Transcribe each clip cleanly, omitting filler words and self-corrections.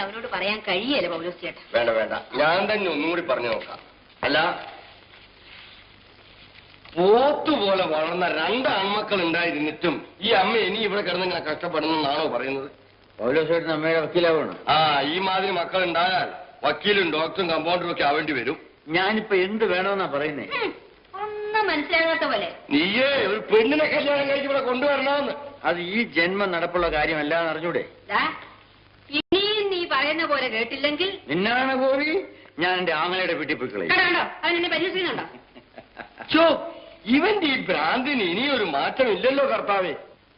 അവനോട് പറയാൻ കഴിയല്ല പൗലോസ് ചേട്ടാ. വേണ്ട വേണ്ട, ഞാൻ തന്നെ ഒന്നും കൂടി പറഞ്ഞു നോക്കാം. അല്ല, പോത്തുപോലെ വളർന്ന 2 ആൺമക്കൾ ഉണ്ടായിരുന്നിട്ടും ഈ അമ്മ ഇനി ഇവിടെ കിടന്നിങ്ങനെ കഷ്ടപ്പെടുന്നെന്നാണോ പറയുന്നത്? പൗലോസ് ചേട്ടൻ അമ്മയുടെ വക്കീലാവണം. ഈ മാതിരി മക്കൾ ഉണ്ടായാൽ വക്കീലും ഡോക്ടറും കമ്പൗണ്ടറും ഒക്കെ ആവേണ്ടി വരും. ഞാനിപ്പോ എന്ത് വേണമെന്നാ പറയുന്നേ? ഒന്നും മനസ്സിലാകാത്ത പോലെ. നീയേ ഒരു പെണ്ണിനെ കല്യാണം കഴിച്ച് ഇവിടെ കൊണ്ടുവരണമെന്ന്. അത് ഈ ജന്മം നടപ്പുള്ള കാര്യമല്ല എന്ന് അറിഞ്ഞൂടെ? ഇനിയും നീ പറയുന്ന പോലെ കേട്ടില്ലെങ്കിൽ നിന്നാണ് ഗോപി, ഞാൻ എന്റെ ആങ്ങളയുടെ വീട്ടിൽ പോയി കളയും. കണ്ടോ അവൻ എന്നെ പരിഹസിക്കുന്നുണ്ടോ? ഇവന്റെ ഈ ഭ്രാന്തിന് ഇനിയൊരു മാറ്റമില്ലല്ലോ കർത്താവേ.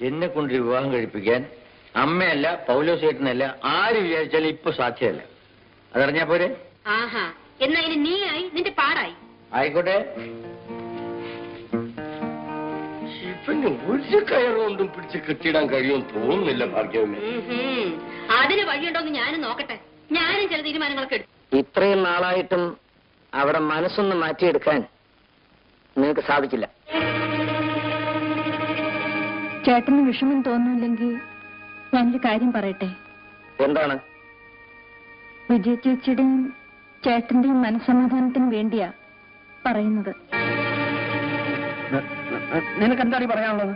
എന്നെ കൊണ്ട് വിവാഹം കഴിപ്പിക്കാൻ അമ്മയല്ല പൗലോസ് ചേട്ടനല്ല ആര് വിചാരിച്ചാലും ഇപ്പൊ സാധ്യമല്ല. അതറിഞ്ഞാ പോരെ? ആഹാ, എന്നാ ഇനി നീ ആയി, നിന്റെ പാടായി. ആയിക്കോട്ടെ. ഇവന് ഒരു കയറുകൊണ്ടും പിടിച്ച് കെട്ടിയിടാൻ കഴിയുമെന്ന് തോന്നുന്നില്ല ഭാഗ്യമേ. അതിന് വഴിയുണ്ടോന്ന് ഞാനും നോക്കട്ടെ. ഞാനും ചില തീരുമാനങ്ങളൊക്കെ എടുത്തു. ഇത്രയും നാളായിട്ടും അവിടെ മനസ്സൊന്ന് മാറ്റിയെടുക്കാൻ നിങ്ങൾക്ക് സാധിച്ചില്ല. ചേട്ടന് വിഷമം തോന്നുന്നില്ലെങ്കിൽ ഞാനൊരു കാര്യം പറയട്ടെ. എന്താണ്? വിജയ ചേച്ചിയുടെയും ചേട്ടന്റെയും മനസ്സമാധാനത്തിന് വേണ്ടിയാ പറയുന്നത്. നിനക്ക് എന്താണ് പറയാനുള്ളത്?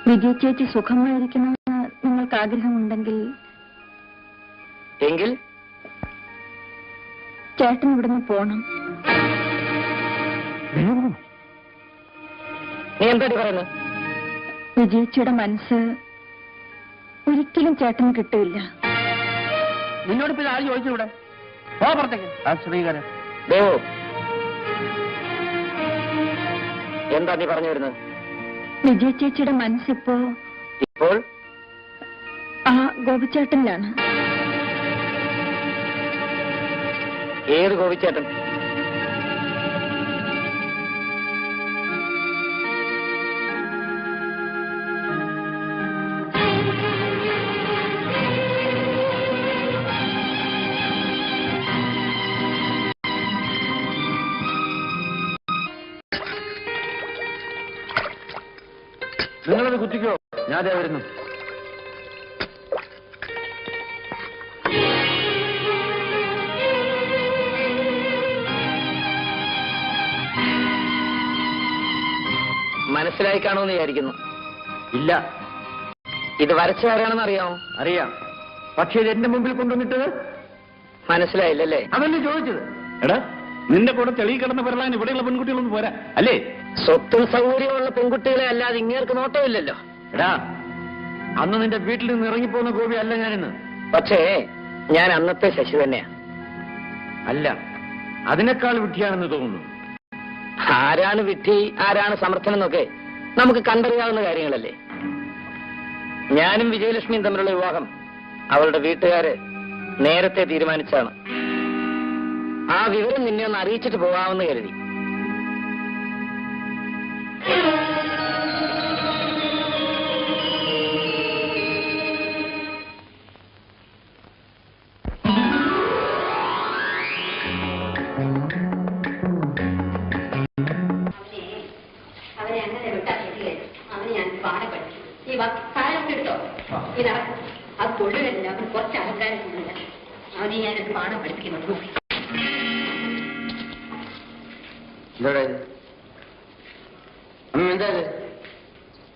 വിജയ ചേച്ചി സുഖമായിരിക്കണമെന്ന് നിങ്ങൾക്ക് ആഗ്രഹമുണ്ടെങ്കിൽ എങ്കിൽ ചേട്ടൻ ഇവിടുന്ന് പോണം. നീ എന്താടി പറയുന്നത്? വിജയിച്ചിയുടെ മനസ്സ് ഒരിക്കലും ചേട്ടന് കിട്ടില്ല. നിന്നോട് പിന്നെ ആര് ചോദിച്ചൂടെ? പുറത്തേക്ക് ശ്രീകരൻ. എന്താ നീ പറഞ്ഞു വരുന്നത്? വിജയ ചേച്ചിയുടെ മനസ്സിപ്പോ ഇപ്പോൾ ആ ഗോപിച്ചേട്ടനിലാണ്. ഏത് ഗോപിച്ചേട്ടൻ? നിങ്ങളത് കുത്തിക്കോ, ഞാൻ വരുന്നു. മനസ്സിലായി കാണുമെന്ന് വിചാരിക്കുന്നു. ഇല്ല. ഇത് വരച്ചാരാണെന്ന് അറിയാമോ? അറിയാം. പക്ഷേ ഇത് എന്റെ മുമ്പിൽ കൊണ്ടുവന്നിട്ടത് മനസ്സിലായില്ലല്ലേ? അതല്ലേ ചോദിച്ചത്. എടാ, നിന്റെ കൂടെ തെളി കിടന്ന് വരലാൻ ഇവിടെയുള്ള പെൺകുട്ടികളൊന്നും പോരാ അല്ലേ? സ്വത്തും സൗകര്യമുള്ള പെൺകുട്ടികളെ അല്ലാതെ ഇങ്ങേർക്ക് നോട്ടമില്ലല്ലോ. എടാ, അന്ന് നിന്റെ വീട്ടിൽ നിന്ന് ഇറങ്ങിപ്പോകുന്ന ഗോപി അല്ല ഞാനിന്ന്. പക്ഷേ ഞാൻ അന്നത്തെ ശശി തന്നെയാ. അല്ല, അതിനേക്കാൾ വിഡ്ഢിയാണെന്ന് തോന്നുന്നു. ആരാണ് വിഡ്ഢി ആരാണ് സമർത്ഥനെന്നൊക്കെ നമുക്ക് കണ്ടറിയാവുന്ന കാര്യങ്ങളല്ലേ. ഞാനും വിജയലക്ഷ്മിയും തമ്മിലുള്ള വിവാഹം അവളുടെ വീട്ടുകാര് നേരത്തെ തീരുമാനിച്ചാണ്. ആ വിവരം നിന്നെ ഒന്ന് അറിയിച്ചിട്ട് പോകാമെന്ന് കരുതി. അവനെ അങ്ങനെ വിട്ടാ ശരിയായിരുന്നു. അവന് ഞാൻ പാടെ പഠിച്ചു. ഈ കാലൊക്കെ എടുത്തോ, ഈ നടക്കും. അത് തൊഴിലില്ല, അവന് കുറച്ച് അഹങ്കാരം കൂടുതല. അവനെ ഞാനൊരു പാഠം പഠിപ്പിക്കുന്നു.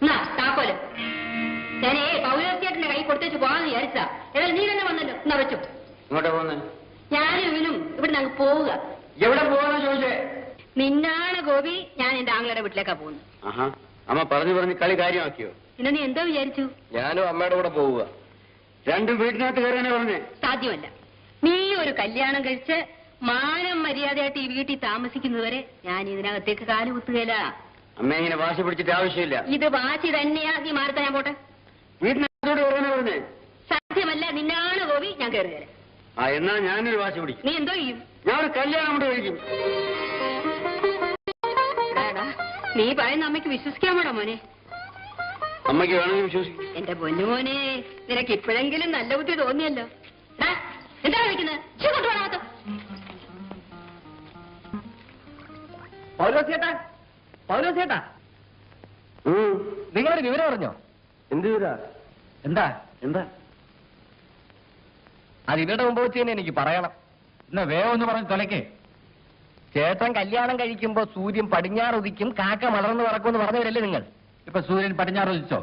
എന്നാ താക്കോല് ഞാനേ പൗലോസ്യേട്ടന്റെ കൈ കൊടുത്തേച്ച് പോകാന്ന് വിചാരിച്ചാ. ഏതായാലും നീ തന്നെ വന്നല്ലോ, എന്നാ വെച്ചു. ഇങ്ങോട്ടാ പോകുന്നത്? ഞാനും ഇവനും ഇവിടെ അങ്ങ് പോവുക. എവിടെ പോകാനാ ചോദിച്ചേ? നിന്നാണ് ഗോപി, ഞാൻ എന്റെ ആങ്ങളുടെ വീട്ടിലേക്കാ പോകുന്നു. ആഹാ, അമ്മ പറഞ്ഞു കളി കാര്യമാക്കിയോ? പിന്നെ നീ എന്തോ വിചാരിച്ചു? ഞാനും അമ്മയുടെ കൂടെ പോവുക. രണ്ടും വീട്ടിനകത്ത് കയറാനേ പറഞ്ഞേ. സാധ്യമല്ല. നീ ഒരു കല്യാണം കഴിച്ച് മാനം മര്യാദയായിട്ട് ഈ വീട്ടിൽ താമസിക്കുന്നതുവരെ ഞാൻ ഇതിനകത്തേക്ക് കാല് കുത്തുകയില്ല. അമ്മ ഇങ്ങനെ വാശി പിടിച്ചിട്ട് ആവശ്യമില്ല. ഇത് വാശി തന്നെയാ. നീ മാറത്ത ഞാൻ പോട്ടെ. വീട്ടിനകത്തോട് കയറാനേ പറഞ്ഞേ. സാധ്യമല്ല. നിന്നാണ് ഗോപി, ഞാൻ കയറുകയില്ല. എന്നാ ഞാനൊരു വാശി പിടിക്കും. നീ എന്തോ ചെയ്യും? ഞാൻ ഒരു കല്യാണം കൊണ്ട് കഴിക്കും. നീ പറയുന്ന അമ്മയ്ക്ക് വിശ്വസിക്കാൻ വേണോ മോനെ? അമ്മയ്ക്ക് വേണമെങ്കിൽ വിശ്വസിക്കും. എന്റെ പൊന്നുമോനെ, നിനക്ക് ഇപ്പോഴെങ്കിലും നല്ല ബുദ്ധി തോന്നിയല്ലോ. എന്താ വിളിക്കുന്നത്? കൊണ്ടുപോകാത്ത പൗലോസേട്ടാ, നിങ്ങളൊരു വിവരം അറിഞ്ഞോ? എന്ത് വിവരാ? എന്താ എന്താ? അത് ഇവരുടെ മുമ്പ് വെച്ച് തന്നെ എനിക്ക് പറയണം. എന്നാ വേഗം ഒന്ന് പറഞ്ഞ് തൊലക്കേ. ചേട്ടൻ കല്യാണം കഴിക്കുമ്പോ സൂര്യൻ പടിഞ്ഞാറ് ഉദിക്കും, കാക്ക മലർന്നു പറക്കുമെന്ന് പറഞ്ഞവരല്ലേ നിങ്ങൾ? ഇപ്പൊ സൂര്യൻ പടിഞ്ഞാറ് ഉദിച്ചോ?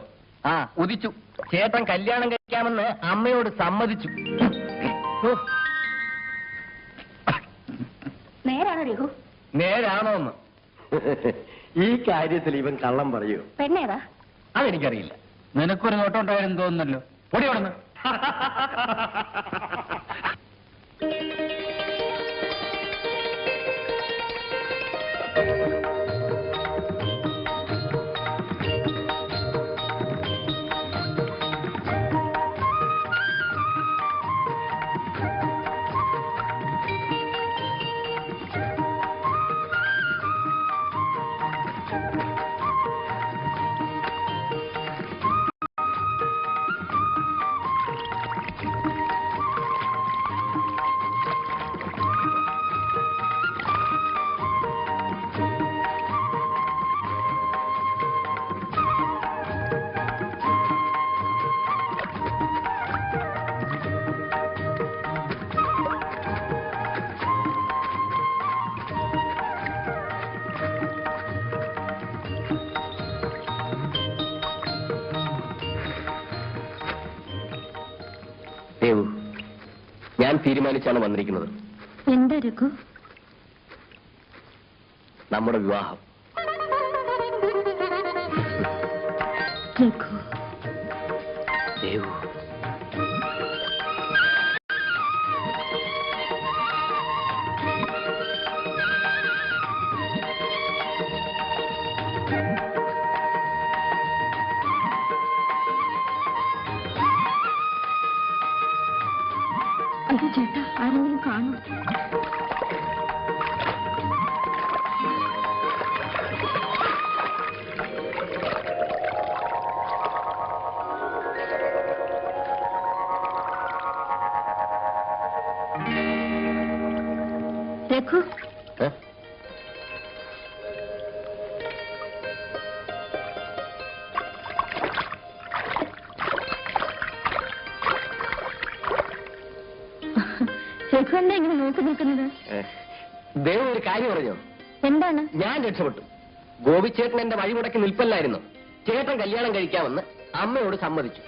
ആ, ഉദിച്ചു. ചേട്ടൻ കല്യാണം കഴിക്കാമെന്ന് അമ്മയോട് സമ്മതിച്ചു. നേരാണോ രഘു? നേരാണോ എന്ന് ഈ കാര്യത്തിൽ ഇവൻ കള്ളം പറയൂ? പെണ്ണേതാ? അതെനിക്കറിയില്ല. നിനക്കൊരു നോട്ടം ഉണ്ടായിരുന്നു തോന്നുന്നല്ലോ. പൊടി കടന്ന്. ദേവു, ഞാൻ തീരുമാനിച്ചാണ് വന്നിരിക്കുന്നത്. എന്താ രഘു? നമ്മുടെ വിവാഹം. രഘു, ദേവു, അയ്യോ ചേട്ടാ, ആരെങ്കിലും കാണും. രഘു, ഏ? രഘു എന്താ ഇങ്ങനെ നോക്കി നിൽക്കുന്നത്? ദേവു ഒരു കാര്യം പറഞ്ഞോ? എന്താണ്? ഞാൻ രക്ഷപ്പെട്ടു. ഗോപിച്ചേട്ടൻ എന്റെ വഴിമുടക്കി നിൽപ്പല്ലായിരുന്നു. ചേട്ടൻ കല്യാണം കഴിക്കാമെന്ന് അമ്മയോട് സമ്മതിച്ചു.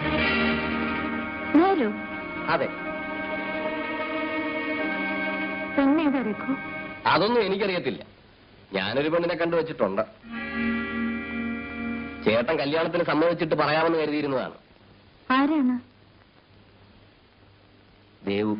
നേരോ? അതെ. പെണ്ണേതാ രഘു? അതൊന്നും എനിക്കറിയത്തില്ല. ഞാനൊരു പെണ്ണിനെ കണ്ടുവച്ചിട്ടുണ്ട്. ചേട്ടൻ കല്യാണത്തിന് സമ്മതിച്ചിട്ട് പറയാമെന്ന് കരുതിയിരുന്നതാണ്. ആരാണ്? ദേവു.